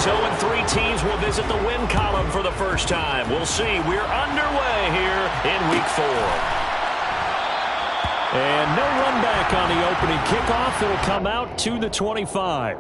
0-3 teams will visit the win column for the first time. We'll see. We're underway here in Week 4. And no run back on the opening kickoff. It'll come out to the 25.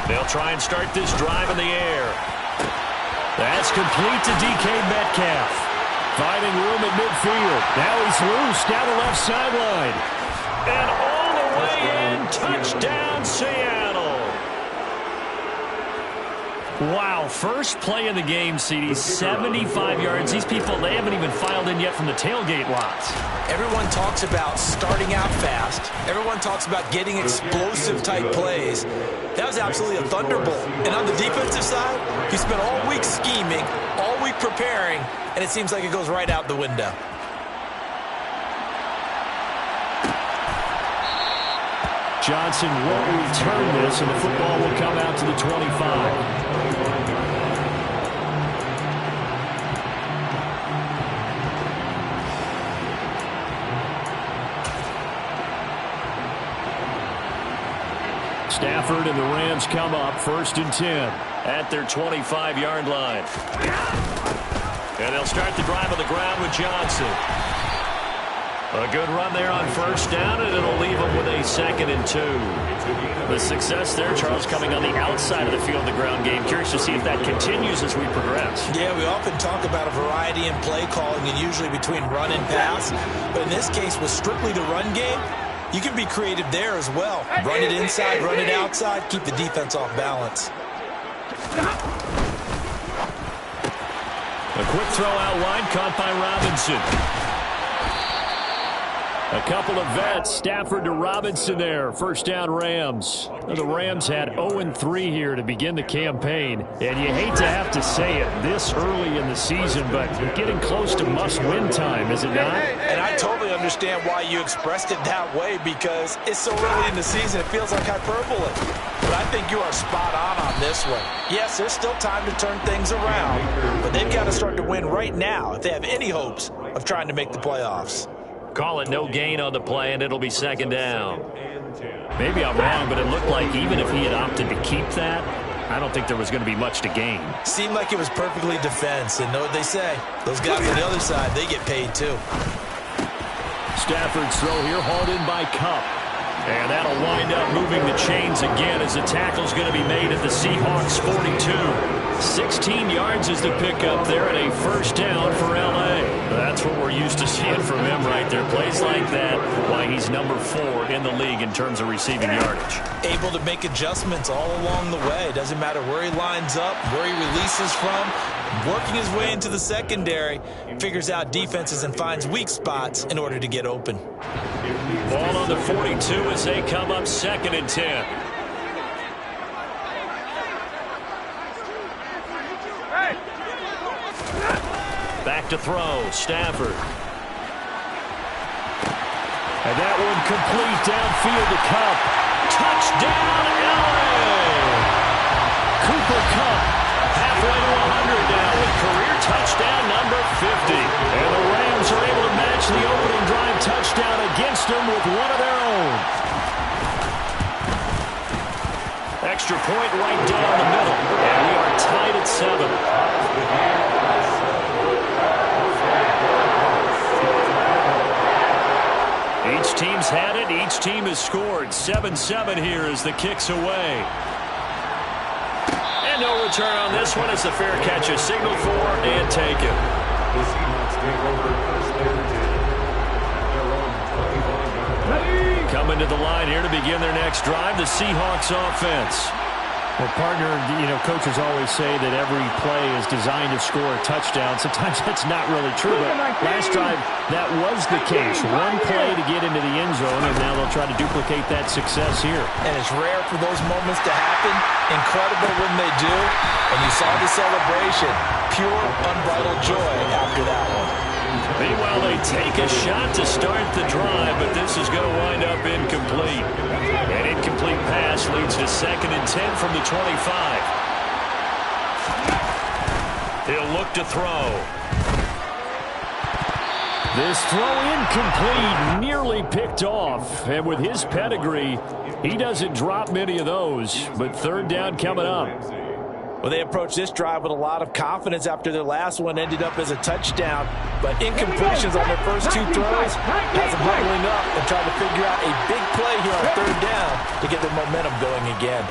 They'll try and start this drive in the air. That's complete to DK Metcalf. Finding room at midfield. Now he's loose down the left sideline. And all the way in. Touchdown, Seattle. Wow, first play of the game, CD, 75 yards. These people, they haven't even filed in yet from the tailgate lots. Everyone talks about starting out fast. Everyone talks about getting explosive-type plays. That was absolutely a thunderbolt. And on the defensive side, he spent all week scheming, all week preparing, and it seems like it goes right out the window. Johnson won't return this, and the football will come out to the 25. Stafford and the Rams come up 1st and 10 at their 25-yard line. And they'll start the drive on the ground with Johnson. A good run there on 1st down, and it'll leave them with a 2nd and 2. The success there, Charles, coming on the outside of the field, the ground game. Curious to see if that continues as we progress. Yeah, we often talk about a variety in play calling and usually between run and pass. But in this case, with strictly the run game, you can be creative there as well. Run it inside, run it outside, keep the defense off balance. A quick throw out wide, caught by Robinson. A couple of vets, Stafford to Robinson there. 1st down Rams. The Rams had 0-3 here to begin the campaign. And you hate to have to say it this early in the season, but getting close to must-win time, is it not? And I totally understand why you expressed it that way, because it's so early in the season it feels like hyperbole. But I think you are spot on this one. Yes, there's still time to turn things around, but they've got to start to win right now if they have any hopes of trying to make the playoffs. Call it no gain on the play, and it'll be 2nd down. Maybe I'm wrong, but it looked like even if he had opted to keep that, I don't think there was going to be much to gain. Seemed like it was perfectly defense, and know what they say. Those guys on the other side, they get paid too. Stafford's throw here hauled in by Kupp. And that'll wind up moving the chains again as the tackle's going to be made at the Seahawks 42. 16 yards is the pickup there and a 1st down for L.A. That's what we're used to seeing from him right there. Plays like that, why he's number 4 in the league in terms of receiving yardage. Able to make adjustments all along the way. Doesn't matter where he lines up, where he releases from. Working his way into the secondary, figures out defenses and finds weak spots in order to get open. Ball on the 42 as they come up 2nd and 10. Back to throw, Stafford. And that one complete downfield to Kupp. Touchdown, L.A. Cooper Kupp, halfway to 100 now with career touchdown number 50. And the Rams are able to match the opening drive touchdown against them with one of their own. Extra point right down the middle. And we are tied at 7. Each team's had it. Each team has scored. 7-7 here as the kick's away. And no return on this one. It's a fair catch, a signal for and taken. Coming to the line here to begin their next drive, the Seahawks offense. Well, partner, coaches always say that every play is designed to score a touchdown. Sometimes that's not really true, but last drive, that was the case. One play to get into the end zone, and now they'll try to duplicate that success here. And it's rare for those moments to happen. Incredible when they do. And you saw the celebration. Pure, unbridled joy after that one. Meanwhile, they take a shot to start the drive, but this is going to wind up incomplete. An incomplete pass leads to 2nd and 10 from the 25. He'll look to throw. This throw incomplete, nearly picked off. And with his pedigree, he doesn't drop many of those. But 3rd down coming up. Well, they approached this drive with a lot of confidence after their last one ended up as a touchdown. But incompletions on their first 2 throws has them huddling up and trying to figure out a big play here on 3rd down to get their momentum going again.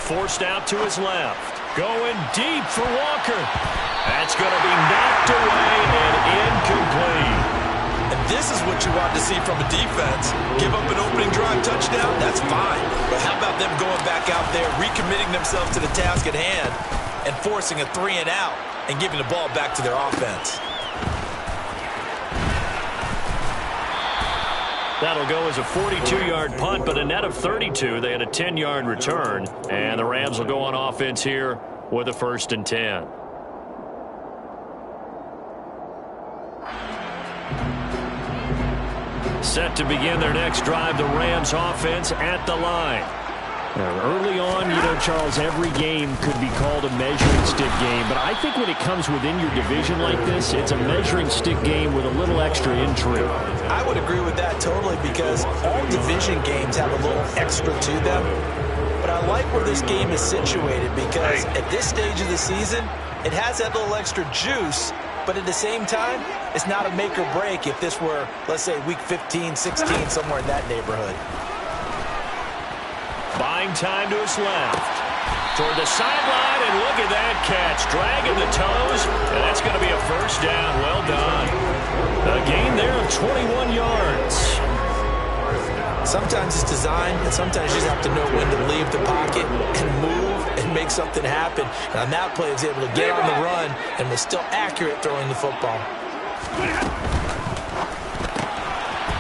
Forced out to his left. Going deep for Walker. That's going to be knocked away and incomplete. And this is what you want to see from a defense. Give up an opening drive touchdown, that's fine. But how about them going back out there, recommitting themselves to the task at hand, and forcing a 3-and-out and giving the ball back to their offense? That'll go as a 42-yard punt, but a net of 32. They had a 10-yard return, and the Rams will go on offense here with a 1st and 10. Set to begin their next drive, the Rams offense at the line. Early on, Charles, every game could be called a measuring stick game, but I think when it comes within your division like this, it's a measuring stick game with a little extra intrigue. I would agree with that totally, because all division games have a little extra to them. But I like where this game is situated, because at this stage of the season, it has that little extra juice. But at the same time, it's not a make or break if this were, let's say, week 15, 16, somewhere in that neighborhood. Buying time to his left. Toward the sideline, and look at that catch. Dragging the toes, and that's going to be a 1st down. Well done. A gain there of 21 yards. Sometimes it's designed, and sometimes you just have to know when to leave the pocket and move and make something happen. And on that play, he was able to get on the run and was still accurate throwing the football.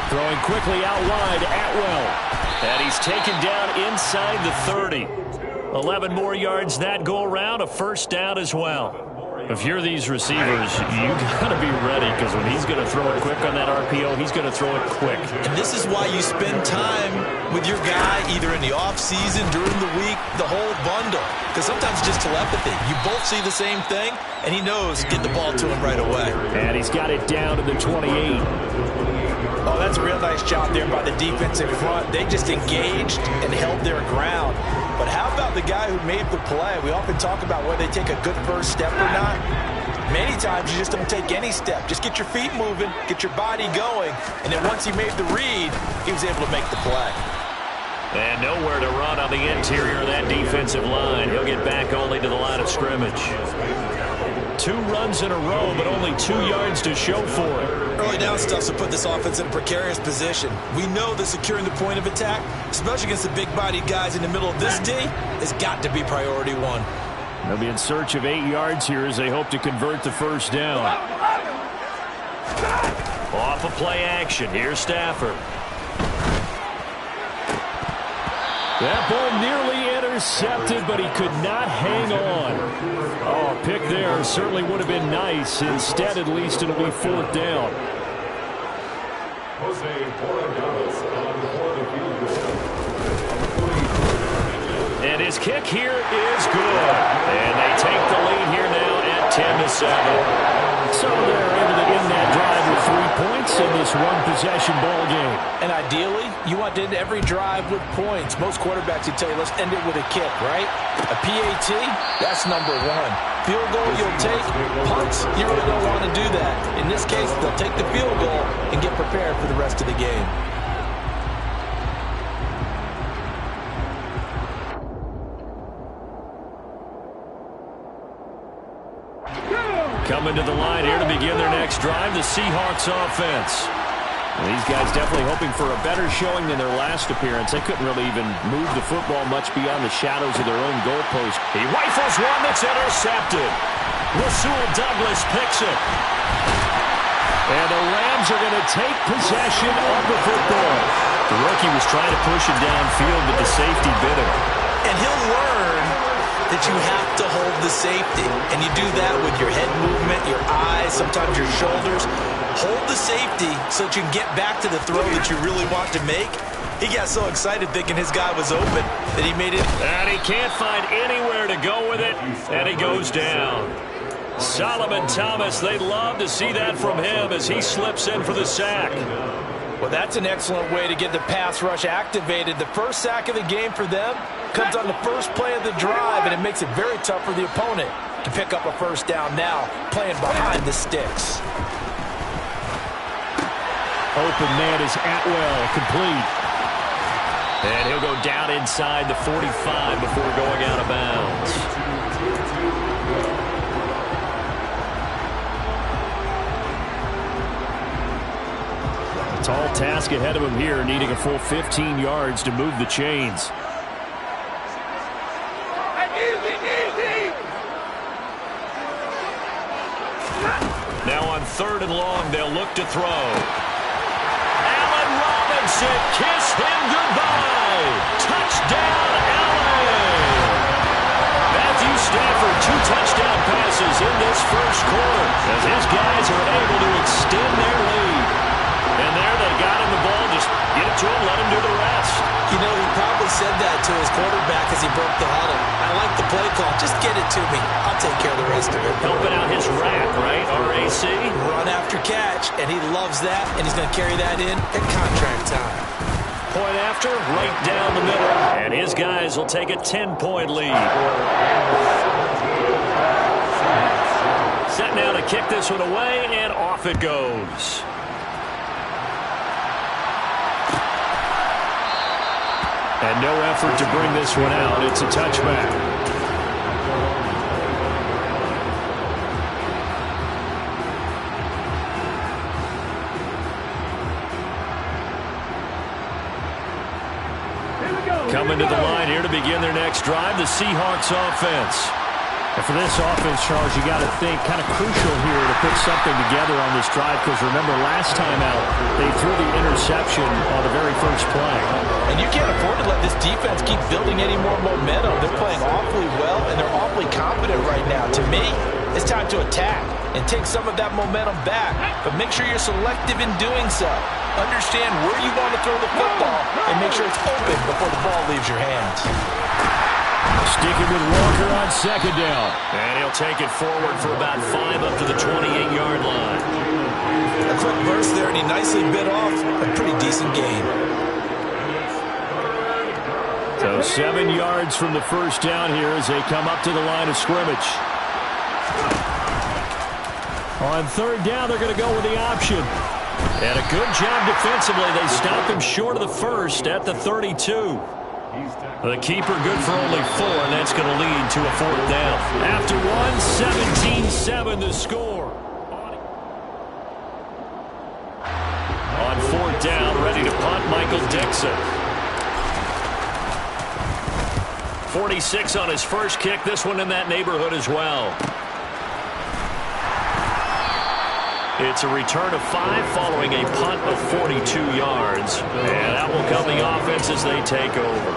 Throwing quickly out wide, Atwell. And he's taken down inside the 30. 11 more yards that go around, a 1st down as well. If you're these receivers, you got to be ready, because when he's going to throw it quick on that RPO, he's going to throw it quick. And this is why you spend time with your guy either in the offseason, during the week, the whole bundle. Because sometimes it's just telepathy. You both see the same thing, and he knows get the ball to him right away. And he's got it down to the 28. Oh, that's a real nice job there by the defensive front. They just engaged and held their ground. But how about the guy who made the play? We often talk about whether they take a good first step or not. Many times you just don't take any step. Just get your feet moving, get your body going, and then once he made the read, he was able to make the play. And nowhere to run on the interior of that defensive line. He'll get back only to the line of scrimmage. 2 runs in a row, but only 2 yards to show for it. Early down stuff to put this offense in a precarious position. We know that securing the point of attack, especially against the big-bodied guys in the middle of this D, has got to be priority 1. They'll be in search of 8 yards here as they hope to convert the 1st down. Off of play action, here's Stafford. That ball nearly intercepted, but he could not hang on. Oh, a pick there certainly would have been nice. Instead, at least it'll be 4th down. And his kick here is good. And they take the lead here now at 10-7. So they're able to end that drive with 3 points in this one-possession ball game. And ideally, you want to end every drive with points. Most quarterbacks would tell you, let's end it with a kick, right? A PAT, that's number 1. Field goal you'll take. Punts, you really don't want to do that. In this case, they'll take the field goal and get prepared for the rest of the game. Coming to the line here to begin their next drive, the Seahawks offense. These guys definitely hoping for a better showing than their last appearance. They couldn't really even move the football much beyond the shadows of their own goalpost. He rifles one that's intercepted. Rasul Douglas picks it. And the Rams are going to take possession of the football. The rookie was trying to push it downfield, but the safety bit him. And he'll learn that you have to hold the safety. And you do that with your head movement, your eyes, sometimes your shoulders. Hold the safety so that you can get back to the throw that you really want to make. He got so excited thinking his guy was open that he made it. And he can't find anywhere to go with it, and he goes down. Solomon Thomas, they'd love to see that from him as he slips in for the sack. Well, that's an excellent way to get the pass rush activated. The first sack of the game for them comes on the first play of the drive, and it makes it very tough for the opponent to pick up a first down now, playing behind the sticks. Open man is Atwell, complete. And he'll go down inside the 45 before going out of bounds. A tall task ahead of him here, needing a full 15 yards to move the chains. Now on 3rd and long, they'll look to throw. Kiss him goodbye. Touchdown, Allen. Matthew Stafford, 2 touchdown passes in this first quarter as his guys are able to extend their lead. And there they got him the ball. Just get it to him, let him do the rest. You know, he probably said that to his quarterback as he broke the huddle. I like the play call. Just get it to me. I'll take care of the rest of it. Helping out his rack, right? RAC. Run after catch, and he loves that, and he's going to carry that in at contract time. Point after, right down the middle. And his guys will take a 10-point lead. Set now to kick this one away, and off it goes. And no effort to bring this one out. It's a touchback. Coming to the line here to begin their next drive, the Seahawks offense. And for this offense, Charles, you got to think kind of crucial here to put something together on this drive, because remember last time out they threw the interception on the very first play. And you can't afford to let this defense keep building any more momentum. They're playing awfully well, and they're awfully confident right now. To me, it's time to attack and take some of that momentum back, but make sure you're selective in doing so. Understand where you want to throw the football and make sure it's open before the ball leaves your hands. Sticking with Walker on 2nd down. And he'll take it forward for about 5 up to the 28-yard line. A quick burst there, and he nicely bit off a pretty decent gain. So 7 yards from the first down here as they come up to the line of scrimmage. On 3rd down, they're going to go with the option. And a good job defensively. They stop him short of the first at the 32. The keeper good for only 4, and that's going to lead to a 4th down. After 17-7 the score. On 4th down, ready to punt, Michael Dixon. 46 on his first kick. This one in that neighborhood as well. It's a return of 5 following a punt of 42 yards. And that will come the offense as they take over.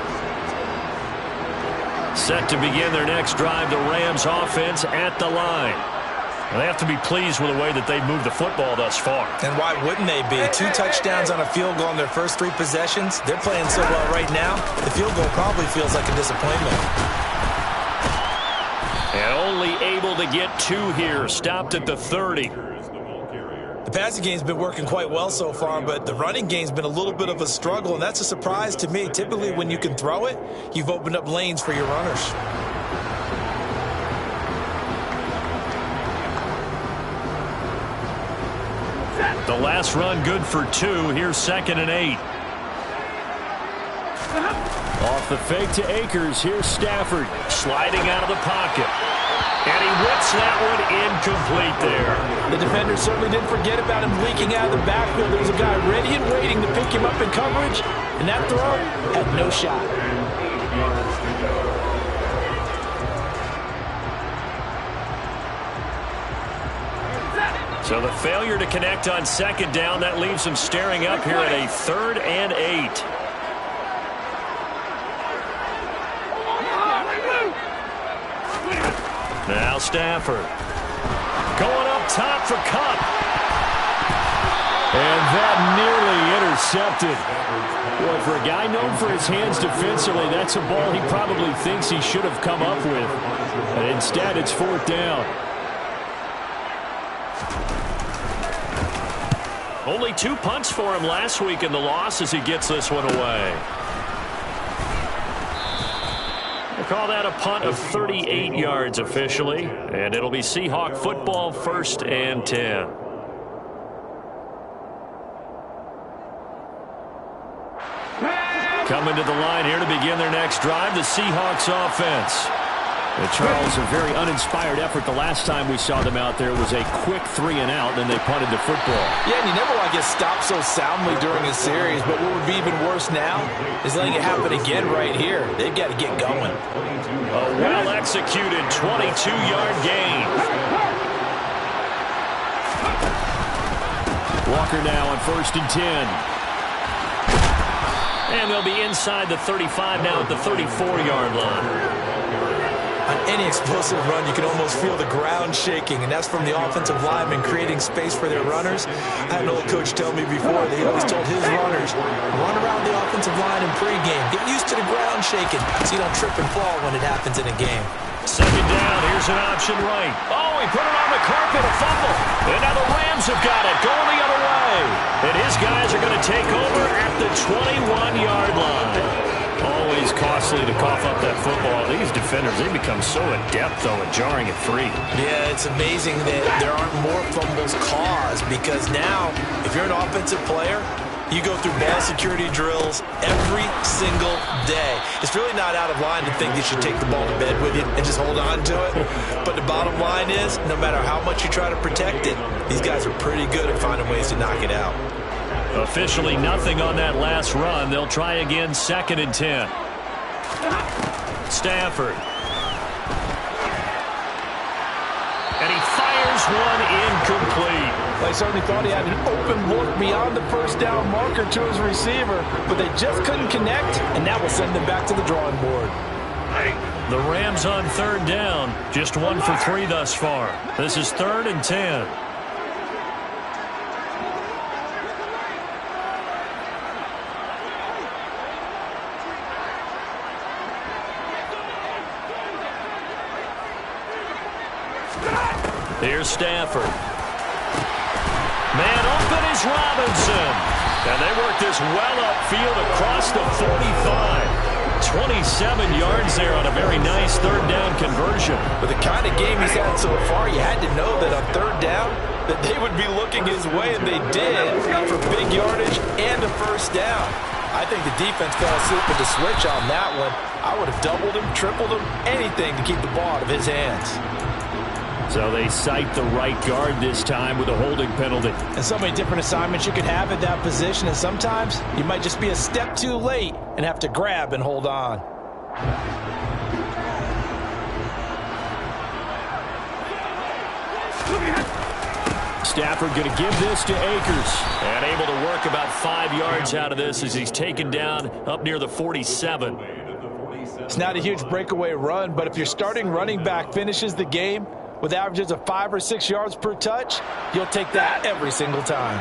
Set to begin their next drive, the Rams offense at the line. They have to be pleased with the way that they've moved the football thus far. And why wouldn't they be? 2 touchdowns on a field goal in their first 3 possessions. They're playing so well right now, the field goal probably feels like a disappointment. And only able to get 2 here, stopped at the 30. The passing game's been working quite well so far, but the running game's been a little bit of a struggle, and that's a surprise to me. Typically, when you can throw it, you've opened up lanes for your runners. The last run good for 2. Here's 2nd and 8. Off the fake to Akers. Here's Stafford sliding out of the pocket. And he whips that one incomplete there. The defender certainly didn't forget about him leaking out of the backfield. There was a guy ready and waiting to pick him up in coverage, and that throw had no shot. So the failure to connect on second down, that leaves him staring up here at a 3rd and 8. Now Stafford. Going up top for Cup. And that nearly intercepted. Boy, for a guy known for his hands defensively, that's a ball he probably thinks he should have come up with. And instead, it's 4th down. Only 2 punts for him last week in the loss as he gets this one away. We'll call that a punt of 38 yards officially, and it'll be Seahawk football, 1st and 10. Coming to the line here to begin their next drive, the Seahawks offense. And Charles, a very uninspired effort the last time we saw them out there was a quick 3-and-out, then they punted the football. Yeah, and you never want to get stopped so soundly during a series, but what would be even worse now is letting it happen again right here. They've got to get going. A well-executed 22-yard gain. Walker now on 1st and 10. And they'll be inside the 35 now at the 34-yard line. On any explosive run, you can almost feel the ground shaking, and that's from the offensive linemen creating space for their runners. I had an old coach tell me before, they always told his runners, run around the offensive line in pregame. Get used to the ground shaking so you don't trip and fall when it happens in a game. 2nd down, here's an option right. Oh, he put it on the carpet, a fumble. And now the Rams have got it, going the other way. And his guys are going to take over at the 21-yard line. Always costly to cough up that football. These defenders, they become so adept, though, at jarring it free. Yeah, it's amazing that there aren't more fumbles caused because now, if you're an offensive player, you go through ball security drills every single day. It's really not out of line to think you should take the ball to bed with you and just hold on to it. But the bottom line is, no matter how much you try to protect it, these guys are pretty good at finding ways to knock it out. Officially nothing on that last run. They'll try again, 2nd and 10. Stafford. And he fires one incomplete. They certainly thought he had an open look beyond the 1st down marker to his receiver, but they just couldn't connect, and that will send them back to the drawing board. The Rams on 3rd down, just 1 for 3 thus far. This is 3rd and 10. Here's Stafford. Man open is Robinson. And they work this well upfield across the 45. 27 yards there on a very nice 3rd down conversion. With the kind of game he's had so far, you had to know that on 3rd down that they would be looking his way, and they did for big yardage and a 1st down. I think the defense fell asleep with the switch on that one. I would have doubled him, tripled him, anything to keep the ball out of his hands. So they cite the right guard this time with a holding penalty. And so many different assignments you could have at that position, and sometimes you might just be a step too late and have to grab and hold on. Stafford going to give this to Akers. And able to work about 5 yards out of this as he's taken down up near the 47. It's not a huge breakaway run, but if your starting running back finishes the game with averages of 5 or 6 yards per touch, you'll take that every single time.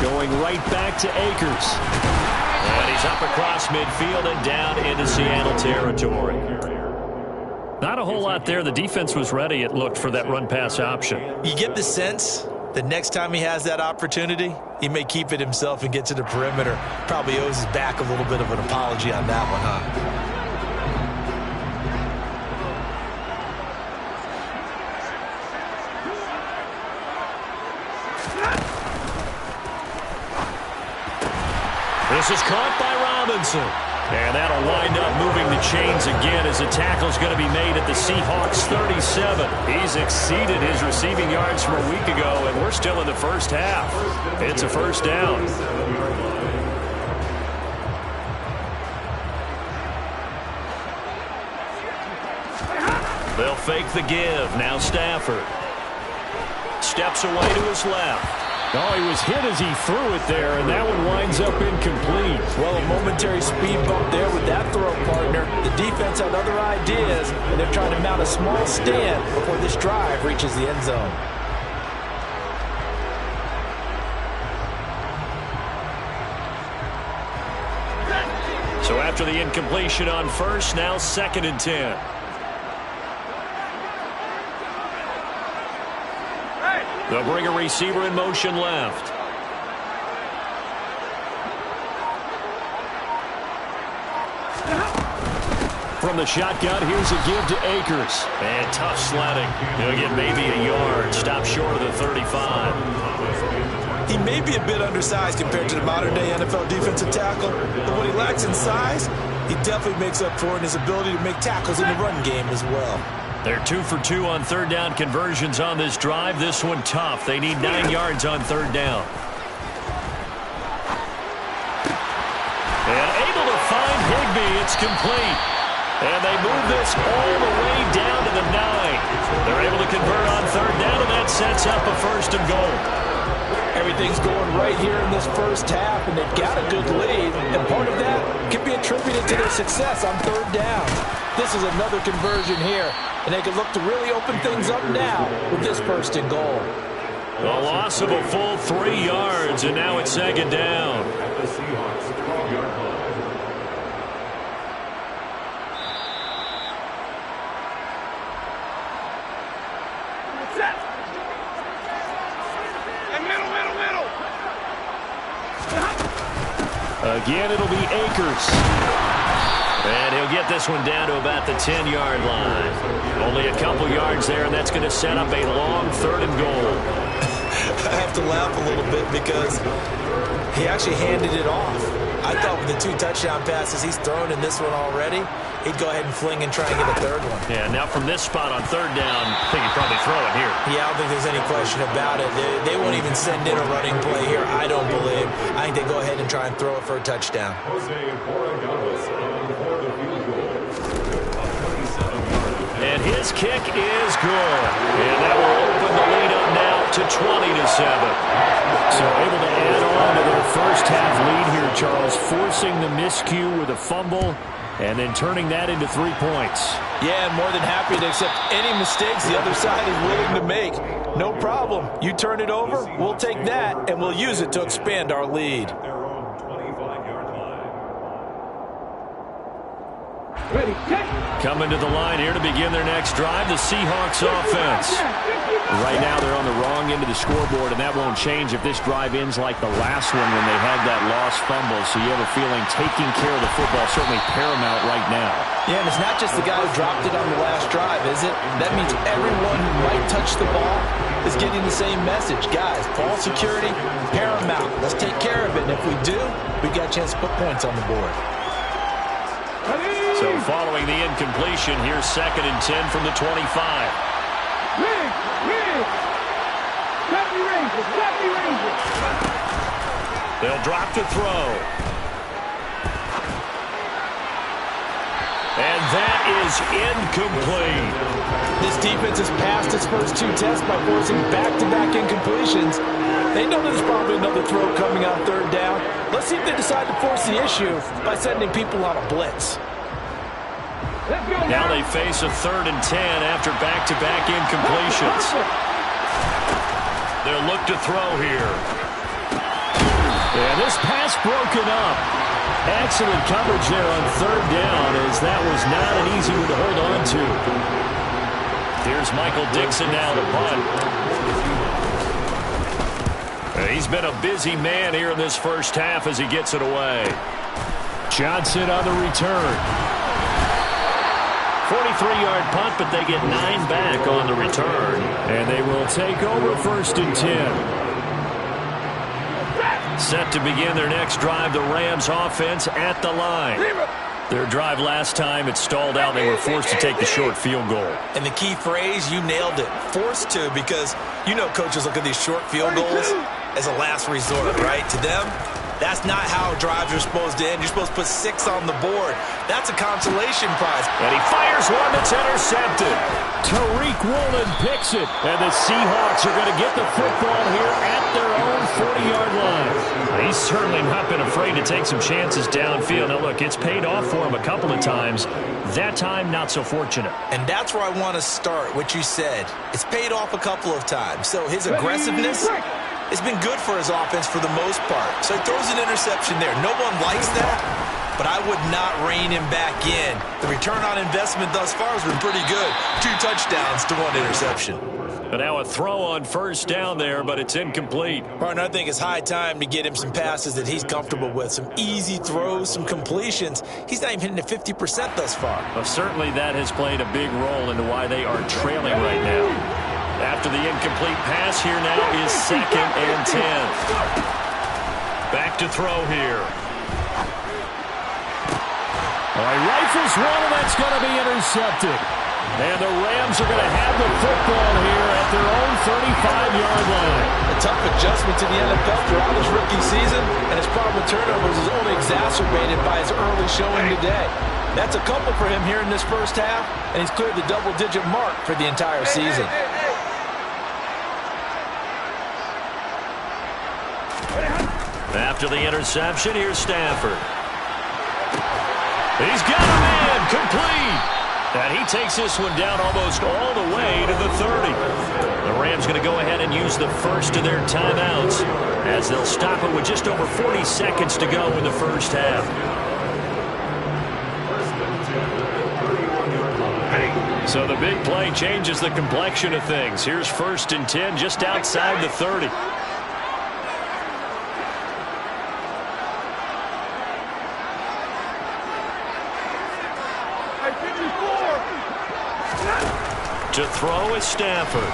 Going right back to Akers. And he's up across midfield and down into Seattle territory. Not a whole lot there. The defense was ready, it looked, for that run-pass option. You get the sense that next time he has that opportunity, he may keep it himself and get to the perimeter. Probably owes his back a little bit of an apology on that one, huh? This is caught by Robinson. And that'll wind up moving the chains again as the tackle's going to be made at the Seahawks 37. He's exceeded his receiving yards from a week ago, and we're still in the first half. It's a first down. They'll fake the give. Now Stafford. Steps away to his left. Oh, he was hit as he threw it there, and that one winds up incomplete. Well, a momentary speed bump there with that throw, partner. The defense had other ideas, and they're trying to mount a small stand before this drive reaches the end zone. So after the incompletion on first, now 2nd and 10. They'll bring a receiver in motion left. From the shotgun, here's a give to Akers. And tough sledding. He'll get maybe a yard. Stop short of the 35. He may be a bit undersized compared to the modern-day NFL defensive tackle, but what he lacks in size, he definitely makes up for in his ability to make tackles in the run game as well. They're 2 for 2 on third down conversions on this drive. This one tough. They need 9 yards on third down. And able to find Higbee. It's complete. And they move this all the way down to the 9. They're able to convert on third down, and that sets up a 1st and goal. Everything's going right here in this first half, and they've got a good lead. And part of that can be attributed to their success on third down. This is another conversion here, and they can look to really open things up now with this 1st and goal. A loss of a full 3 yards, and now it's 2nd down. Again, it'll be Akers. And he'll get this one down to about the 10-yard line. Only a couple yards there, and that's going to set up a long 3rd and goal. I have to laugh a little bit because he actually handed it off. I thought with the 2 touchdown passes he's thrown in this one already, he'd go ahead and fling and try and get a 3rd one. Yeah, now from this spot on third down, I think he'd probably throw it here. Yeah, I don't think there's any question about it. They won't even send in a running play here, I don't believe. I think they go ahead and try and throw it for a touchdown. And his kick is good. And that will open the lead up now to 20-7. So able to add on to their first half lead here, Charles, forcing the miscue with a fumble and then turning that into 3 points. Yeah, more than happy to accept any mistakes the other side is willing to make. No problem. You turn it over, we'll take that, and we'll use it to expand our lead. Coming to the line here to begin their next drive, the Seahawks offense. Right now they're on the wrong end of the scoreboard, and that won't change if this drive ends like the last one when they had that lost fumble. So you have a feeling taking care of the football is certainly paramount right now. Yeah, and it's not just the guy who dropped it on the last drive, is it? That means everyone who might touch the ball is getting the same message. Guys, ball security, paramount. Let's take care of it, and if we do, we've got a chance to put points on the board. So following the incompletion, here's 2nd and 10 from the 25. They'll drop to throw. And that is incomplete. This defense has passed its first 2 tests by forcing back-to-back incompletions. They know there's probably another throw coming on third down. Let's see if they decide to force the issue by sending people on a blitz. Now they face a 3rd and 10 after back-to-back incompletions. They'll look to throw here. And this pass broken up. Excellent coverage there on third down, as that was not an easy one to hold on to. Here's Michael Dixon now to punt. He's been a busy man here in this first half as he gets it away. Johnson on the return. 43-yard punt, but they get 9 back on the return. And they will take over 1st and 10. Set to begin their next drive, the Rams offense at the line. Their drive last time, it stalled out. They were forced to take the short field goal. And the key phrase, you nailed it, forced to, because you know coaches look at these short field goals as a last resort, right? To them, that's not how drives are supposed to end. You're supposed to put 6 on the board. That's a consolation prize. And he fires one that's intercepted. Tariq Woolen picks it. And the Seahawks are going to get the football here at their own 40-yard line. He's certainly not been afraid to take some chances downfield. Now, look, it's paid off for him a couple of times. That time, not so fortunate. And that's where I want to start, what you said. It's paid off a couple of times. So his aggressiveness has been good for his offense for the most part. So he throws an interception there. No one likes that, but I would not rein him back in. The return on investment thus far has been pretty good. 2 touchdowns to 1 interception. But now a throw on first down there, but it's incomplete. Partner, I think it's high time to get him some passes that he's comfortable with. Some easy throws, some completions. He's not even hitting at 50% thus far. Well, certainly that has played a big role into why they are trailing right now. After the incomplete pass, here now is 2nd and 10. Back to throw here. All right, rifles one, and that's going to be intercepted. And the Rams are going to have the football here at their own 35-yard line. A tough adjustment to the NFL throughout his rookie season, and his problem with turnovers is only exacerbated by his early showing today. That's a couple for him here in this first half, and he's cleared the double-digit mark for the entire season. After the interception, here's Stafford. He's got a man complete. And he takes this one down almost all the way to the 30. The Rams going to go ahead and use the first of their timeouts as they'll stop it with just over 40 seconds to go in the first half. So the big play changes the complexion of things. Here's 1st and 10 just outside the 30. To throw is Stafford.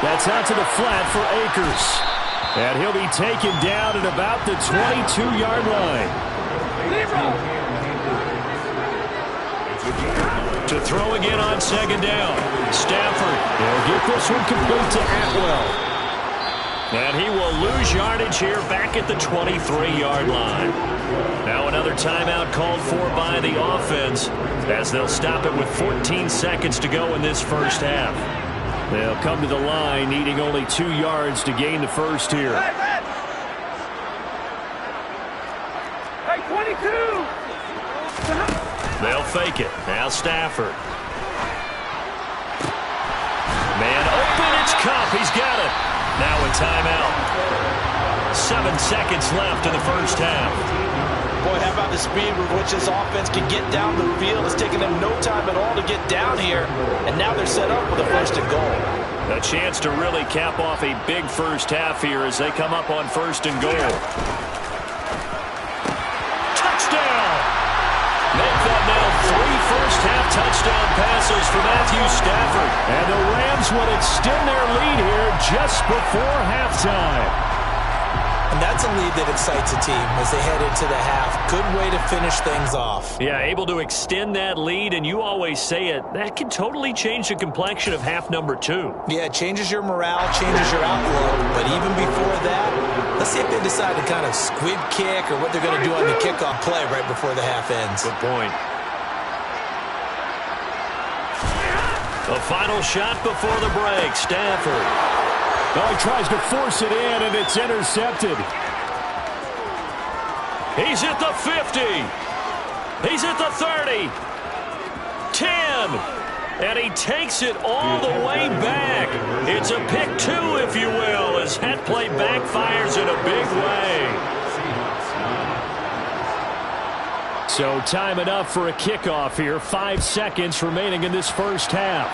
That's out to the flat for Akers. And he'll be taken down at about the 22-yard line. To throw again on 2nd down. Stafford. He'll get this one complete to Atwell. And he will lose yardage here back at the 23-yard line. Now another timeout called for by the offense as they'll stop it with 14 seconds to go in this first half. They'll come to the line needing only 2 yards to gain the first here. Hey, 22! They'll fake it. Now Stafford. Man open, it's Cup. He's got it. Now a timeout. 7 seconds left in the first half. Boy, how about the speed with which this offense can get down the field? It's taken them no time at all to get down here, and now they're set up with a 1st and goal. A chance to really cap off a big first half here as they come up on 1st and goal. Touchdown! Make that now 3 first-half touchdown passes for Matthew Stafford. And the Rams would extend their lead here just before halftime. And that's a lead that excites a team as they head into the half. Good way to finish things off. Yeah, able to extend that lead, and you always say it, that can totally change the complexion of half number 2. Yeah, it changes your morale, changes your outlook. But even before that, let's see if they decide to kind of squib kick or what they're going to do on the kickoff play right before the half ends. Good point. The final shot before the break, Stafford. Oh, he tries to force it in, and it's intercepted. He's at the 50. He's at the 30. 10. And he takes it all the way back. It's a pick 2, if you will, as that play backfires in a big way. So time enough for a kickoff here. 5 seconds remaining in this first half.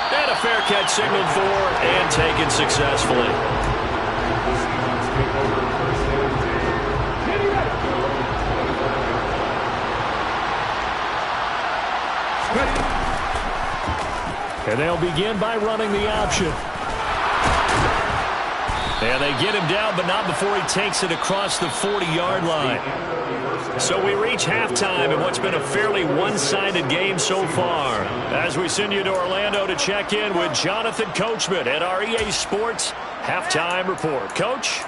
And a fair catch signaled for and taken successfully. And they'll begin by running the option. And they get him down, but not before he takes it across the 40-yard line. So we reach halftime in what's been a fairly one-sided game so far. As we send you to Orlando to check in with Jonathan Coachman at our EA Sports Halftime Report. Coach?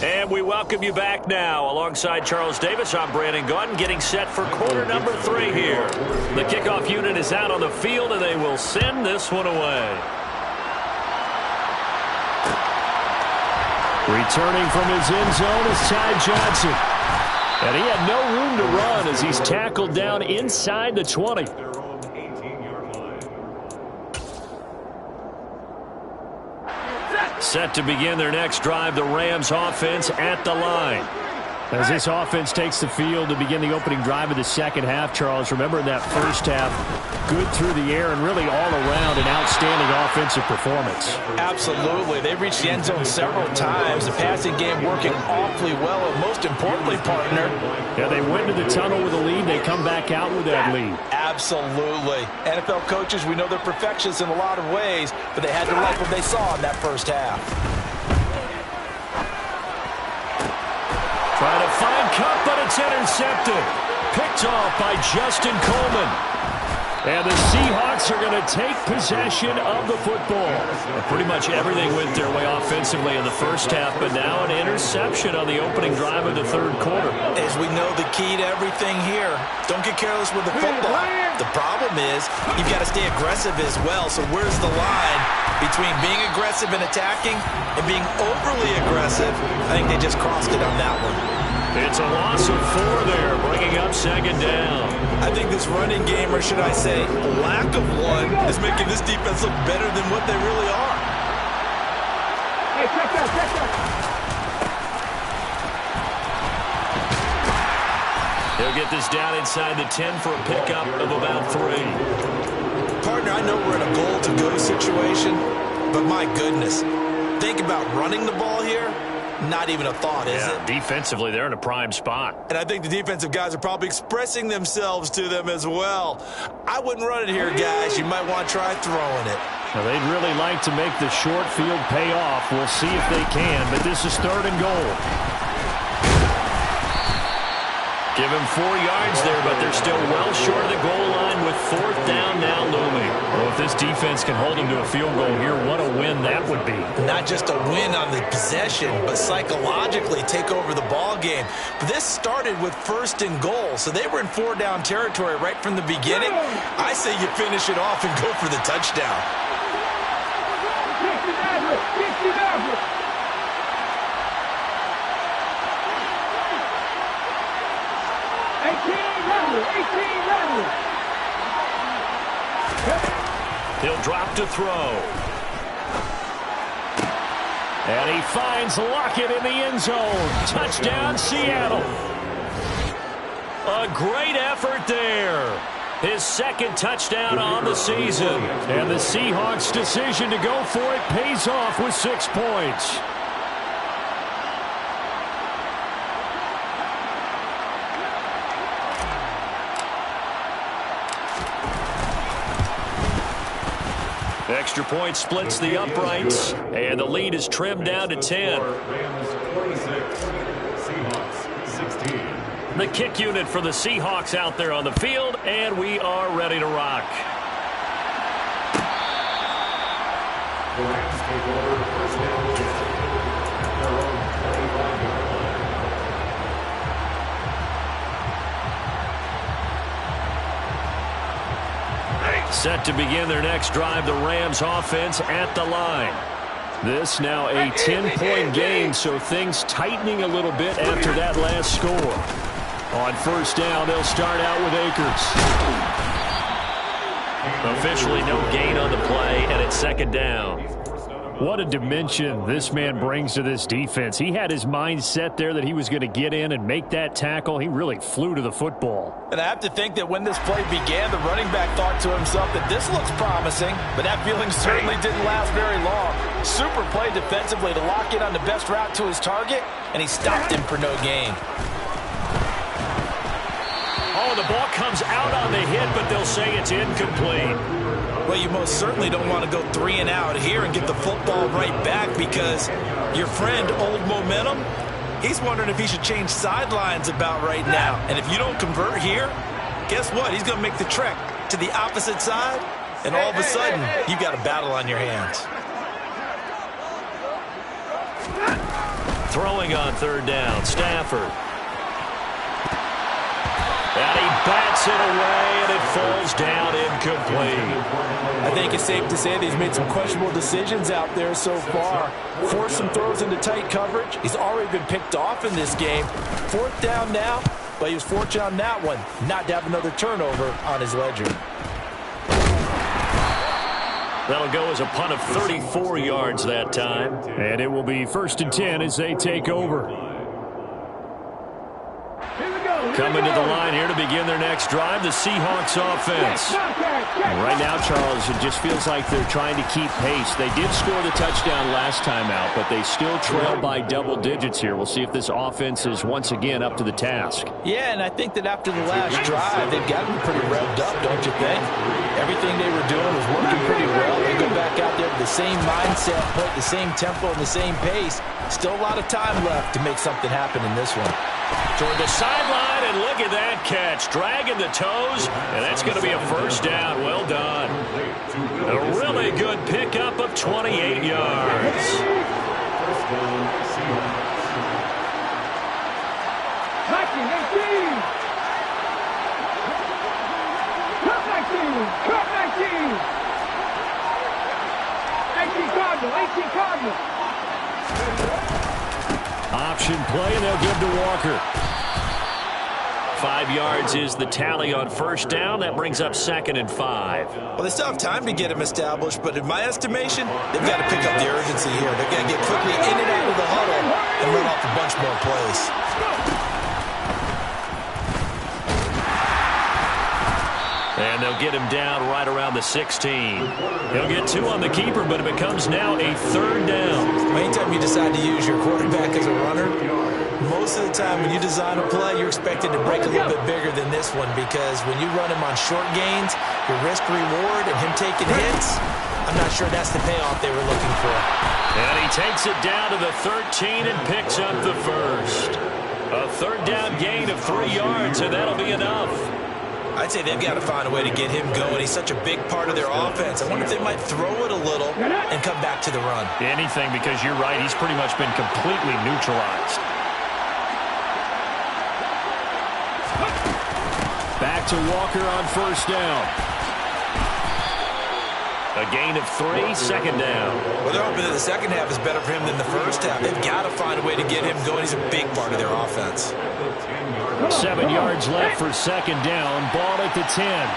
And we welcome you back now. Alongside Charles Davis, I'm Brandon Gaudin, getting set for quarter number 3 here. The kickoff unit is out on the field, and they will send this one away. Returning from his end zone is Ty Johnson. And he had no room to run as he's tackled down inside the 20. Set to begin their next drive, the Rams offense at the line. As this offense takes the field to begin the opening drive of the second half, Charles, remember in that first half, good through the air and really all around an outstanding offensive performance. Absolutely. They reached the end zone several times. The passing game working awfully well, and most importantly, partner. Yeah, they went to the tunnel with a lead. They come back out with that lead. Absolutely. NFL coaches, we know they're perfectionists in a lot of ways, but they had to like what they saw in that first half. Trying to find Cup, but it's intercepted. Picked off by Justin Coleman. And the Seahawks are going to take possession of the football. And pretty much everything went their way offensively in the first half, but now an interception on the opening drive of the third quarter. As we know, the key to everything here, don't get careless with the football. The problem is you've got to stay aggressive as well. So where's the line between being aggressive and attacking and being overly aggressive? I think they just crossed it on that one. It's a loss of 4 there, bringing up second down. I think this running game, or should I say lack of one, is making this defense look better than what they really are. Hey, check that. He'll get this down inside the 10 for a pickup of about 3. Partner, I know we're in a goal-to-go situation, but my goodness, think about running the ball here. Not even a thought, is it? Defensively, they're in a prime spot. And I think the defensive guys are probably expressing themselves to them as well. I wouldn't run it here, guys. You might want to try throwing it. Now, they'd really like to make the short field pay off. We'll see if they can, but this is 3rd and goal. Give him 4 yards there, but they're still well short of the goal line with 4th down now looming. Well, if this defense can hold them to a field goal here, what a win that would be. Not just a win on the possession, but psychologically take over the ball game. But this started with 1st and goal, so they were in 4-down territory right from the beginning. I say you finish it off and go for the touchdown. He'll drop to throw. And he finds Lockett in the end zone. Touchdown, Seattle. A great effort there. His 2nd touchdown on the season. And the Seahawks' decision to go for it pays off with 6 points. Extra point splits the uprights, and the lead is trimmed down to 10. The kick unit for the Seahawks out there on the field, and we are ready to rock. The Rams take over first down. Set to begin their next drive, the Rams offense at the line. This now a 10-point game, so things tightening a little bit after that last score. On 1st down, they'll start out with Akers. Officially no gain on the play, and it's 2nd down. What a dimension this man brings to this defense. He had his mind set there that he was going to get in and make that tackle. He really flew to the football. And I have to think that when this play began, the running back thought to himself that this looks promising, but that feeling certainly didn't last very long. Super play defensively to lock in on the best route to his target, and he stopped him for no gain. Oh, the ball comes out on the hit, but they'll say it's incomplete. Well, you most certainly don't want to go 3 and out here and get the football right back, because your friend, Old Momentum, he's wondering if he should change sidelines about right now. And if you don't convert here, guess what? He's going to make the trek to the opposite side, and all of a sudden, you've got a battle on your hands. Throwing on 3rd down, Stafford. And he bats it away, and it falls down incomplete. I think it's safe to say that he's made some questionable decisions out there so far. Forced some throws into tight coverage. He's already been picked off in this game. 4th down now, but he was fortunate on that one not to have another turnover on his ledger. That'll go as a punt of 34 yards that time. And it will be 1st and 10 as they take over. Coming to the line here to begin their next drive, the Seahawks offense. And right now, Charles, it just feels like they're trying to keep pace. They did score the touchdown last time out, but they still trail by double digits here. We'll see if this offense is once again up to the task. Yeah, and I think that after the last drive, they've got to be pretty revved up, don't you think? Everything they were doing was working pretty well. They go back out there with the same mindset, play the same tempo and the same pace. Still a lot of time left to make something happen in this one. Toward the sideline, and look at that catch. Dragging the toes, and that's going to be a 1st down. Well done. A really good pickup of 28 yards. Cut 19. Cut 19. 18 Cardinal. Option play, and they'll give to Walker. 5 yards is the tally on 1st down. That brings up 2nd and 5. Well, they still have time to get him established, but in my estimation, they've got to pick up the urgency here. They've got to get quickly in and out of the huddle and run off a bunch more plays. And they'll get him down right around the 16. He'll get 2 on the keeper, but it becomes now a 3rd down. Anytime you decide to use your quarterback as a runner, most of the time when you design a play, you're expected to break a little bit bigger than this one, because when you run him on short gains, your risk-reward and him taking hits, I'm not sure that's the payoff they were looking for. And he takes it down to the 13 and picks up the 1st. A 3rd down gain of 3 yards, and that'll be enough. I'd say they've got to find a way to get him going. He's such a big part of their offense. I wonder if they might throw it a little and come back to the run. Anything, because you're right. He's pretty much been completely neutralized. Back to Walker on 1st down. A gain of 3, 2nd down. Well, they're hoping that the second half is better for him than the first half. They've got to find a way to get him going. He's a big part of their offense. 7 yards left for 2nd down. Ball at the 10.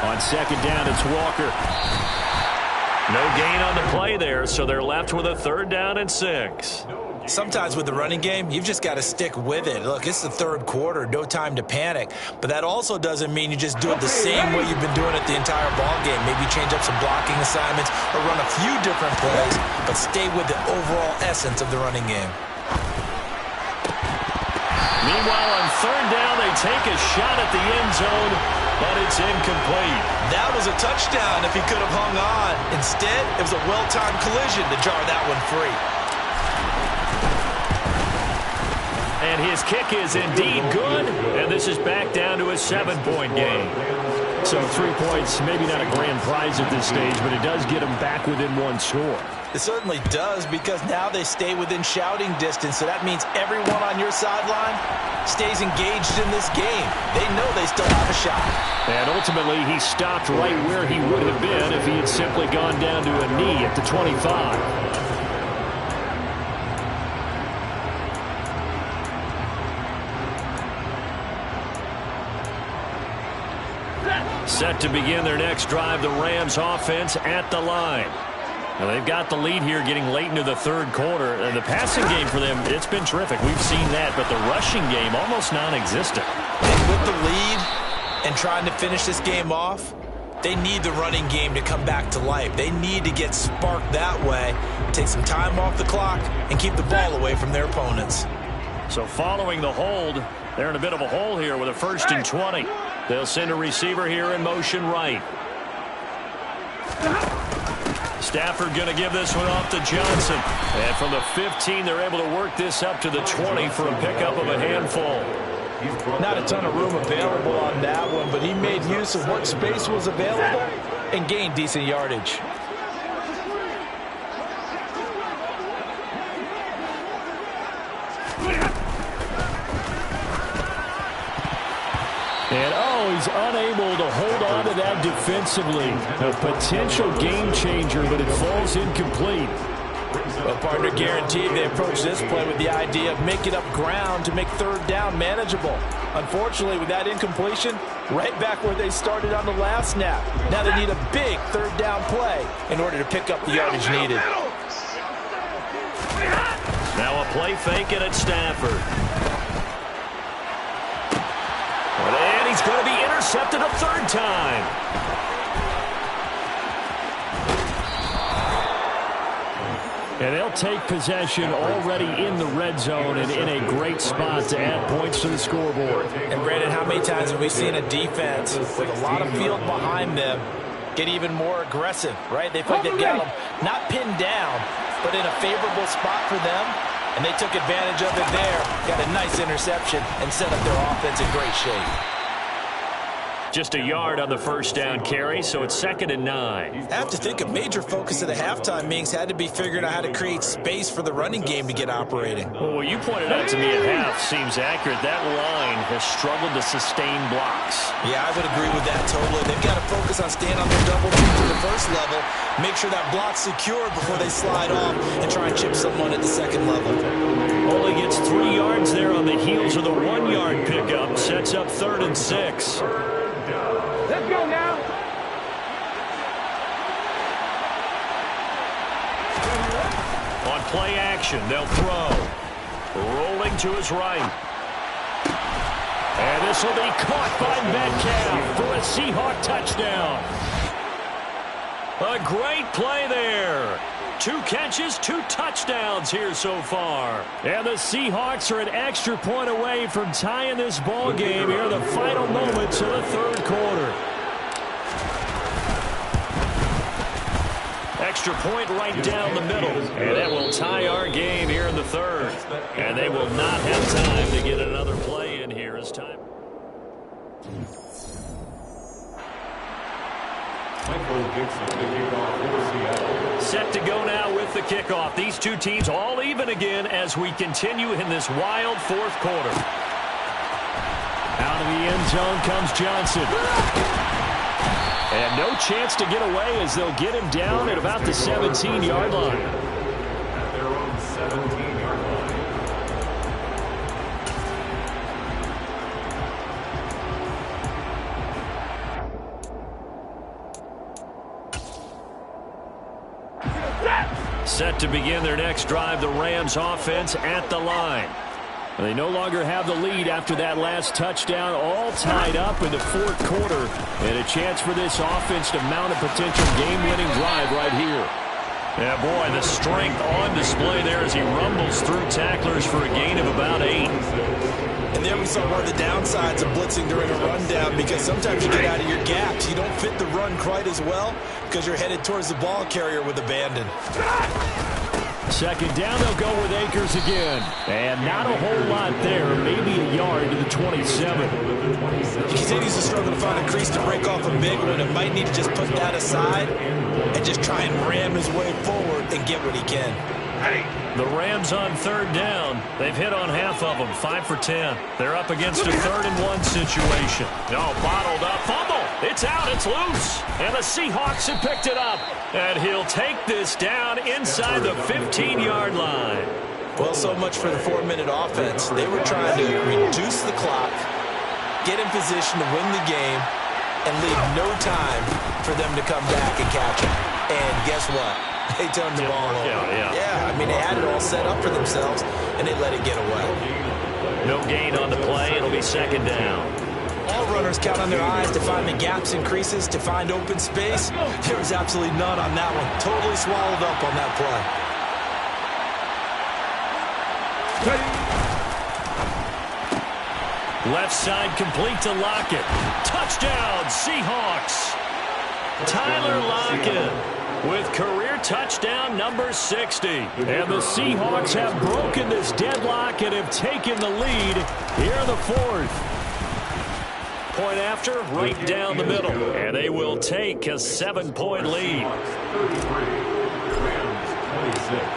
On 2nd down, it's Walker. No gain on the play there, so they're left with a 3rd down and 6. Sometimes with the running game, you've just got to stick with it. Look, it's the 3rd quarter, no time to panic. But that also doesn't mean you just do it the same way you've been doing it the entire ball game. Maybe change up some blocking assignments or run a few different plays, but stay with the overall essence of the running game. Meanwhile, on 3rd down, they take a shot at the end zone, but it's incomplete. That was a touchdown if he could have hung on. Instead, it was a well-timed collision to jar that one free. And his kick is indeed good, and this is back down to a 7-point game. So 3 points, maybe not a grand prize at this stage, but it does get them back within 1 score. It certainly does, because now they stay within shouting distance, so that means everyone on your sideline stays engaged in this game. They know they still have a shot. And ultimately, he stopped right where he would have been if he had simply gone down to a knee at the 25. Set to begin their next drive, the Rams offense at the line. Now they've got the lead here getting late into the 3rd quarter. And the passing game for them, it's been terrific. We've seen that, but the rushing game almost non-existent. And with the lead and trying to finish this game off, they need the running game to come back to life. They need to get sparked that way, take some time off the clock, and keep the ball away from their opponents. So following the hold, they're in a bit of a hole here with a 1st and 20. They'll send a receiver here in motion right. Stafford going to give this one off to Johnson. And from the 15, they're able to work this up to the 20 for a pickup of a handful. Not a ton of room available on that one, but he made use of what space was available and gained decent yardage. And, he's unable to hold on to that defensively. A potential game changer, but it falls incomplete. Well, partner, guaranteed they approach this play with the idea of making up ground to make 3rd down manageable. Unfortunately, with that incompletion, right back where they started on the last snap. Now they need a big 3rd down play in order to pick up the yardage needed. Now a play fake it at Stafford. And he's going to be intercepted a 3rd time. And they'll take possession already in the red zone and in a great spot to add points to the scoreboard. And Brandon, how many times have we seen a defense with a lot of field behind them get even more aggressive, right? They feel like they've got them not pinned down, but in a favorable spot for them. And they took advantage of it there. Got a nice interception and set up their offense in great shape. Just a yard on the 1st down carry, so it's 2nd and 9. I have to think a major focus of the halftime meetings had to be figuring out how to create space for the running game to get operating. Well, what you pointed out to me at half seems accurate. That line has struggled to sustain blocks. Yeah, I would agree with that totally. They've got to focus on staying on their double team to the 1st level, make sure that block's secured before they slide off and try and chip someone at the 2nd level. Only gets 3 yards there on the heels of the 1-yard pickup. Sets up 3rd and 6. Let's go now. On play action, they'll throw. Rolling to his right. And this will be caught by Metcalf for a Seahawk touchdown. A great play there. 2 catches, 2 touchdowns here so far. And the Seahawks are an extra point away from tying this ball game here in the final moments of the 3rd quarter. Extra point right down the middle. And that will tie our game here in the 3rd. And they will not have time to get another play in here as time. Set to go now with the kickoff. These 2 teams all even again as we continue in this wild 4th quarter. Out of the end zone comes Johnson. And no chance to get away as they'll get him down at about the 17-yard line. At their own 17-yard line. Set to begin their next drive, the Rams offense at the line. They no longer have the lead after that last touchdown, all tied up in the 4th quarter. And a chance for this offense to mount a potential game-winning drive right here. Yeah, boy, the strength on display there as he rumbles through tacklers for a gain of about 8. And there we saw one of the downsides of blitzing during a rundown, because sometimes you get out of your gaps. You don't fit the run quite as well because you're headed towards the ball carrier with abandon. 2nd down, they'll go with Akers again. And not a whole lot there, maybe a yard to the 27. He continues to struggle to find a crease to break off a big one. It might need to just put that aside and just try and ram his way forward and get what he can. The Rams on 3rd down. They've hit on half of them, 5 for 10. They're up against a 3rd and 1 situation. No, bottled up, fumble. It's out, it's loose. And the Seahawks have picked it up. And he'll take this down inside the 15-yard line. Well, so much for the 4-minute offense. They were trying to reduce the clock, get in position to win the game, and leave no time for them to come back and catch him. And guess what? They turned the ball over. Yeah, I mean, they had it all set up for themselves, and they let it get away. No gain on the play. It'll be 2nd down. All runners count on their eyes to find the gaps and creases, to find open space. There was absolutely none on that one. Totally swallowed up on that play. Left side complete to Lockett. Touchdown, Seahawks. Tyler Lockett with career touchdown number 60. And the Seahawks have broken this deadlock and have taken the lead here in the fourth. Point after, right down the middle. And they will take a 7-point lead.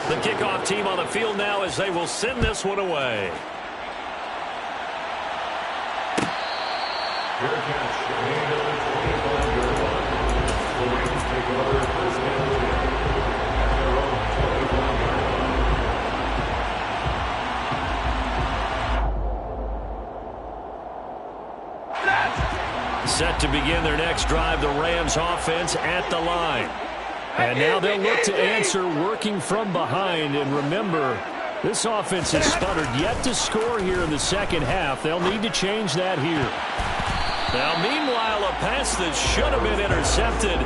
The kickoff team on the field now as they will send this one away. Fair catch. Made on the 25-yard line. The Rams take over first and 10 at their own 25-yard line. Set to begin their next drive, the Rams offense at the line. And now they'll look to answer working from behind. And remember, this offense has sputtered yet to score here in the second half. They'll need to change that here. Now, meanwhile, a pass that should have been intercepted,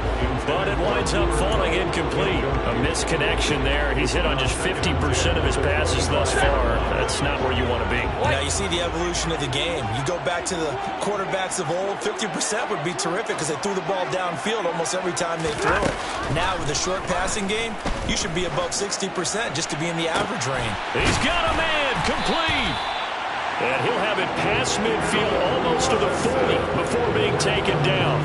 but it winds up falling incomplete. A misconnection there. He's hit on just 50% of his passes thus far. That's not where you want to be. Now, you see the evolution of the game. You go back to the quarterbacks of old, 50% would be terrific because they threw the ball downfield almost every time they threw it. Now, with a short passing game, you should be above 60% just to be in the average range. He's got a man complete. And he'll have it past midfield almost to the 40 before being taken down.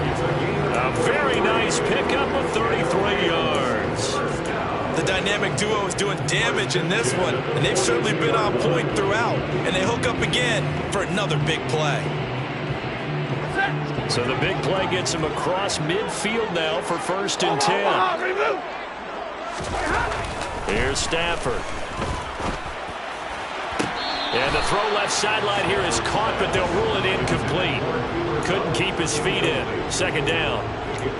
A very nice pickup of 33 yards. The dynamic duo is doing damage in this one, and they've certainly been on point throughout. And they hook up again for another big play. So the big play gets him across midfield now for first and 10. Here's Stafford. And the throw left sideline here is caught, but they'll rule it incomplete. Couldn't keep his feet in. Second down.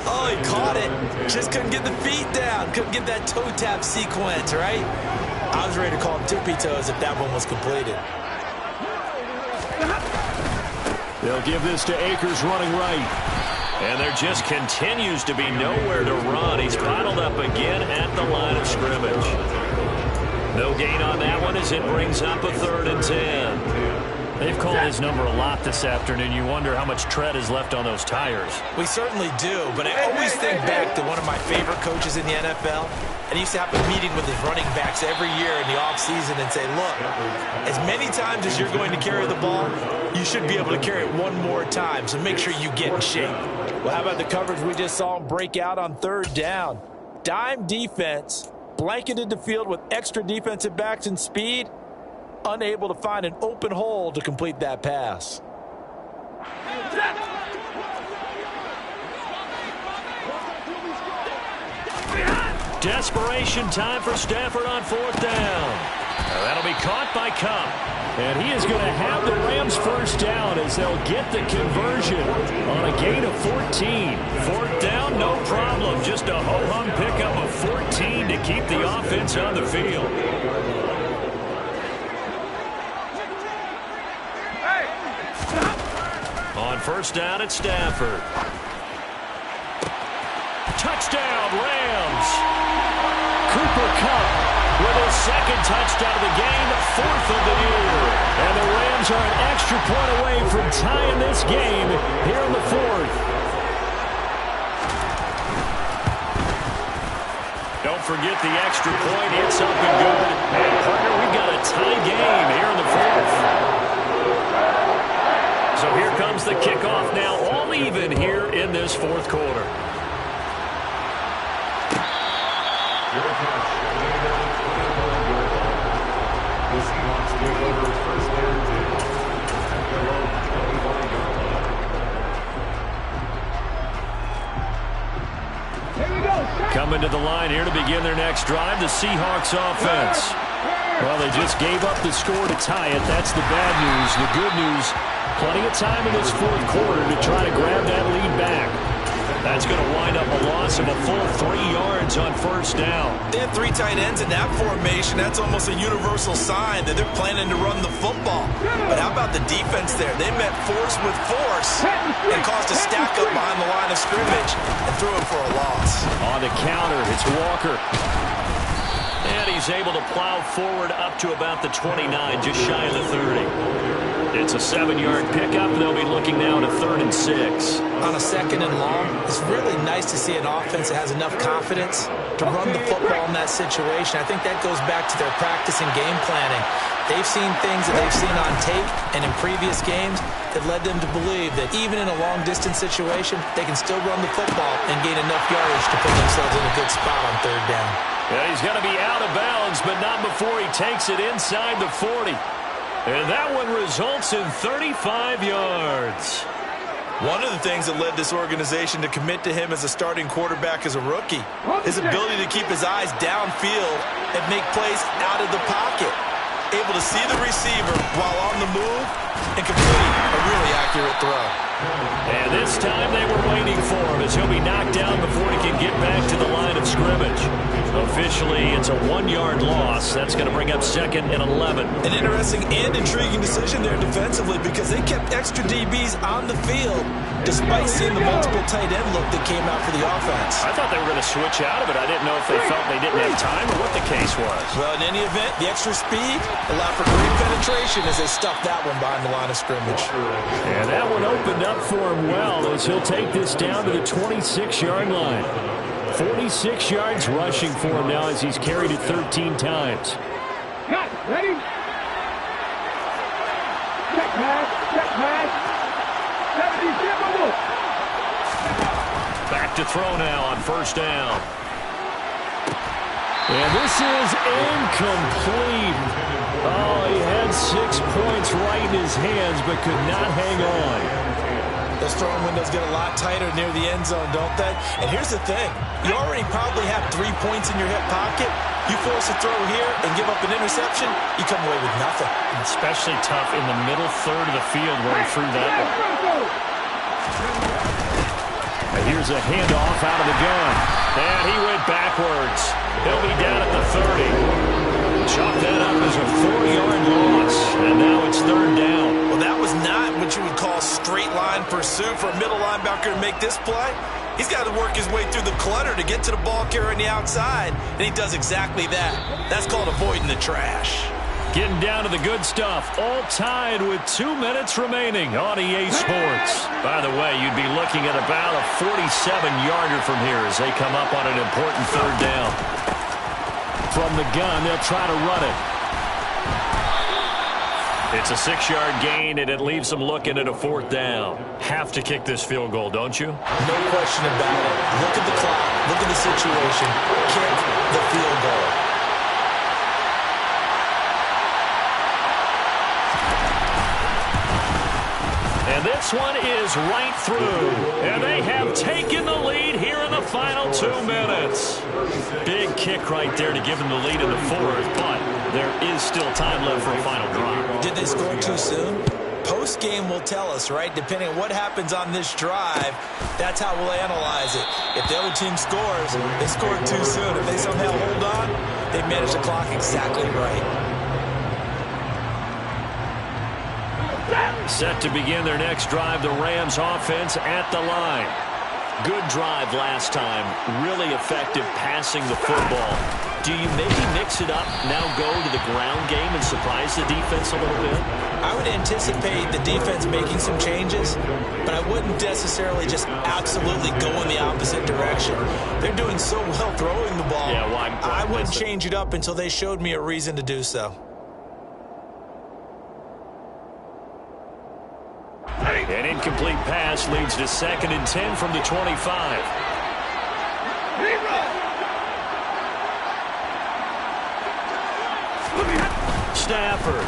Oh, he caught it. Just couldn't get the feet down. Couldn't get that toe tap sequence, right? I was ready to call him tippy toes if that one was completed. They'll give this to Akers running right. And there just continues to be nowhere to run. He's bottled up again at the line of scrimmage. No gain on that one as it brings up a 3rd and 10. They've called his number a lot this afternoon. You wonder how much tread is left on those tires. We certainly do, but I always think back to one of my favorite coaches in the NFL. And he used to have a meeting with his running backs every year in the offseason and say, look, as many times as you're going to carry the ball, you should be able to carry it one more time, so make sure you get in shape. Well, how about the coverage we just saw him break out on 3rd down? Dime defense. Blanketed the field with extra defensive backs and speed, unable to find an open hole to complete that pass. Desperation time for Stafford on 4th down. That'll be caught by Cup. And he is going to have the Rams first down as they'll get the conversion on a gain of 14. 4th down, no problem. Just a ho-hum pickup of 14 to keep the offense on the field. On 1st down, it's Stafford. Touchdown, Rams. Cooper Kupp with his 2nd touchdown of the game, 4th of the year. And the Rams are an extra point away from tying this game here in the 4th. Don't forget the extra point. It's up and good. And, partner, we've got a tie game here in the 4th. So here comes the kickoff now, all even here in this 4th quarter. The Seahawks take over first and 10 at their own 25-yard line. Coming to the line here to begin their next drive, the Seahawks offense. Well, they just gave up the score to tie it. That's the bad news. The good news, plenty of time in this 4th quarter to try to grab that lead back. That's going to wind up a loss of a full 3 yards on 1st down. They had 3 tight ends in that formation. That's almost a universal sign that they're planning to run the football. But how about the defense there? They met force with force and caused a stack up behind the line of scrimmage and threw it for a loss. On the counter, it's Walker. And he he's able to plow forward up to about the 29, just shy of the 30. It's a 7-yard pickup. They'll be looking now to 3rd and 6. On a 2nd and long, it's really nice to see an offense that has enough confidence to run the football in that situation. I think that goes back to their practice and game planning. They've seen things that they've seen on tape and in previous games that led them to believe that even in a long-distance situation, they can still run the football and gain enough yardage to put themselves in a good spot on 3rd down. Yeah, he's going to be out of bounds, but not before he takes it inside the 40. And that one results in 35 yards. One of the things that led this organization to commit to him as a starting quarterback as a rookie, his ability to keep his eyes downfield and make plays out of the pocket. Able to see the receiver while on the move and complete a really accurate throw. And this time they were waiting for him as he'll be knocked down before he can get back to the line of scrimmage. Officially, it's a 1-yard loss. That's going to bring up 2nd and 11. An interesting and intriguing decision there defensively because they kept extra DBs on the field despite seeing the multiple tight end look that came out for the offense. I thought they were going to switch out of it. I didn't know if they felt they didn't have time or what the case was. Well, in any event, the extra speed allowed for great penetration as they stuffed that one behind the line of scrimmage. And that one opened up for him well as he'll take this down to the 26-yard line. 46 yards rushing for him now as he's carried it 13 times. Cut. Ready? Check pass. Check pass. 77. Back to throw now on 1st down. And this is incomplete. Oh, he had 6 points right in his hands but could not hang on. Those throwing windows get a lot tighter near the end zone, don't they? And here's the thing. You already probably have 3 points in your hip pocket. You force a throw here and give up an interception, you come away with nothing. Especially tough in the middle third of the field where he threw that one. And here's a handoff out of the gun. And he went backwards. He'll be down at the 30. Chalk that up as a 4-yard loss. And now it's 3rd down. Well, that was not what you would call straight line pursuit for a middle linebacker to make this play. He's got to work his way through the clutter to get to the ball carrier on the outside, and he does exactly that. That's called avoiding the trash. Getting down to the good stuff. All tied with 2 minutes remaining on EA Sports. By the way, you'd be looking at about a 47-yarder from here as they come up on an important 3rd down. From the gun, they'll try to run it. It's a 6-yard gain, and it leaves them looking at a 4th down. Have to kick this field goal, don't you? No question about it. Look at the clock. Look at the situation. Kick the field goal. And this one is right through. And they have taken the lead here in the final 2 minutes. Big kick right there to give them the lead in the 4th, but there is still time left for a final drive. Did they score too soon? Post-game will tell us, right? Depending on what happens on this drive, that's how we'll analyze it. If the other team scores, they scored too soon. If they somehow hold on, they manage the clock exactly right. Set to begin their next drive, the Rams offense at the line. Good drive last time. Really effective passing the football. Do you maybe mix it up, now go to the ground game and surprise the defense a little bit? I would anticipate the defense making some changes, but I wouldn't necessarily just absolutely go in the opposite direction. They're doing so well throwing the ball. Yeah, why I wouldn't change it up until they showed me a reason to do so. An incomplete pass leads to 2nd and 10 from the 25. Stafford.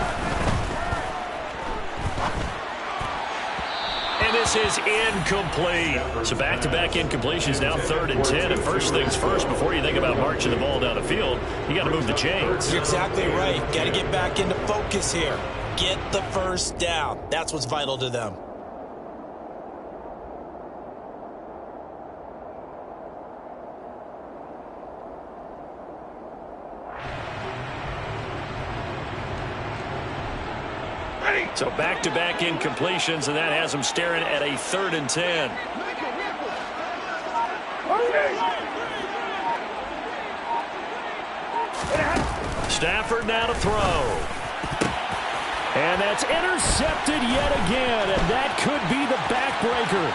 And this is incomplete. So back-to-back incompletions, now 3rd and 10. And first things first, before you think about marching the ball down the field, you got to move the chains. You're exactly right. Got to get back into focus here. Get the 1st down. That's what's vital to them. So back-to-back incompletions, and that has them staring at a 3rd and 10. Stafford now to throw. And that's intercepted yet again, and that could be the backbreaker.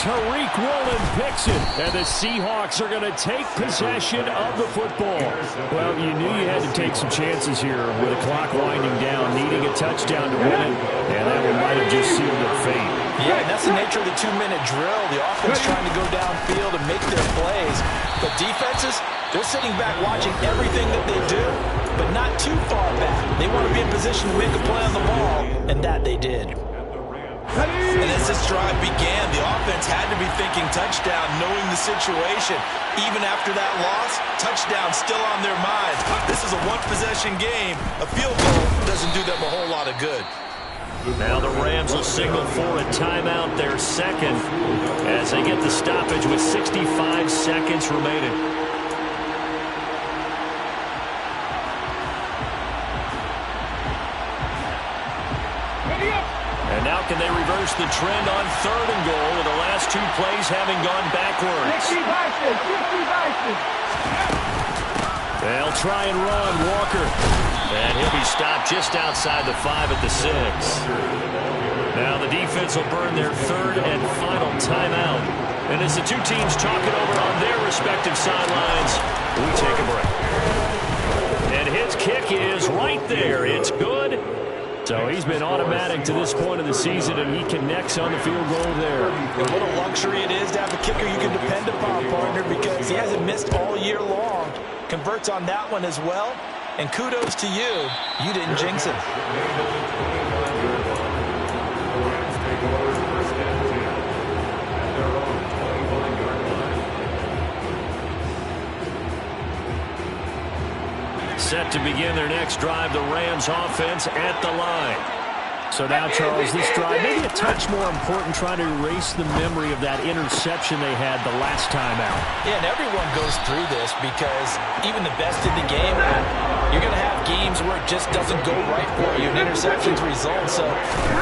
Tariq Woolen picks it, and the Seahawks are going to take possession of the football. Well, you knew you had to take some chances here with the clock winding down, needing a touchdown to win it, and that one might have just sealed their fate. Yeah, and that's the nature of the 2-minute drill. The offense trying to go downfield and make their plays, but defenses, they're sitting back watching everything that they do, but not too far back. They want to be in position to make a play on the ball, and that they did. And as this drive began, the offense had to be thinking touchdown, knowing the situation. Even after that loss, touchdown still on their minds. This is a one-possession game. A field goal doesn't do them a whole lot of good. Now the Rams will signal for a timeout, their second, as they get the stoppage with 65 seconds remaining. And now can they reverse the trend on 3rd and goal with the last 2 plays having gone backwards? They'll try and run. Walker. And he'll be stopped just outside the 5 at the 6. Now the defense will burn their 3rd and final timeout. And as the two teams talk it over on their respective sidelines, we take a break. And his kick is right there. It's good. So he's been automatic to this point of the season, and he connects on the field goal there. And what a luxury it is to have a kicker you can depend upon, partner, because he hasn't missed all year long. Converts on that one as well, and kudos to you. You didn't jinx it. Set to begin their next drive, the Rams offense at the line. So now, Charles, this drive maybe a touch more important, trying to erase the memory of that interception they had the last time out. Yeah, and everyone goes through this because even the best in the game, you're going to have games where it just doesn't go right for you, and interceptions result. So,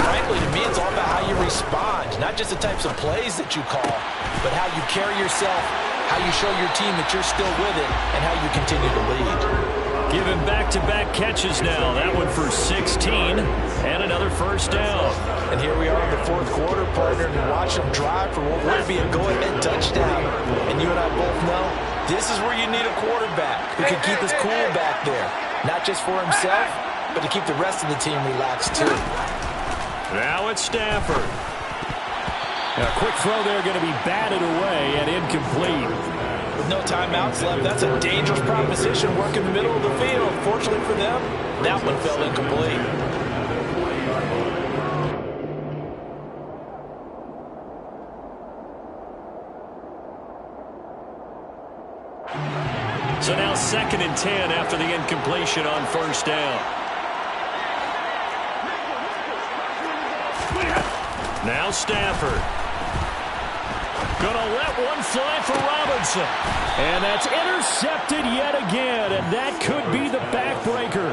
frankly, to me, it's all about how you respond, not just the types of plays that you call, but how you carry yourself, how you show your team that you're still with it, and how you continue to lead. Giving back-to-back catches now. That one for 16 and another first down. And here we are in the 4th quarter, partner, and watch them drive for what would be a go-ahead touchdown. And you and I both know this is where you need a quarterback who can keep his cool back there. Not just for himself, but to keep the rest of the team relaxed too. Now it's Stafford. A quick throw there, going to be batted away and incomplete. With no timeouts left, that's a dangerous proposition. Work in the middle of the field. Fortunately for them, that one fell incomplete. So now 2nd and 10 after the incompletion on first down. Now Stafford. Gonna let one fly for Robinson. And that's intercepted yet again, and that could be the backbreaker.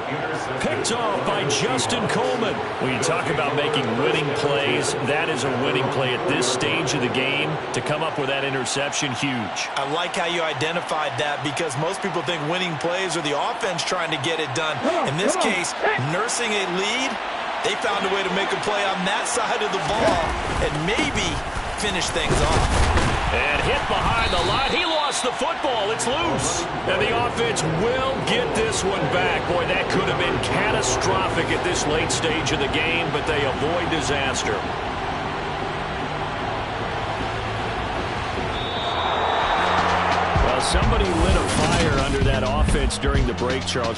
Picked off by Justin Coleman. When you talk about making winning plays, that is a winning play at this stage of the game. To come up with that interception, huge. I like how you identified that because most people think winning plays are the offense trying to get it done. In this case, nursing a lead, they found a way to make a play on that side of the ball and maybe finish things off. And hit behind the line. He lost the football. It's loose. And the offense will get this one back. Boy, that could have been catastrophic at this late stage of the game, but they avoid disaster. Well, somebody lit a fire under that offense during the break, Charles.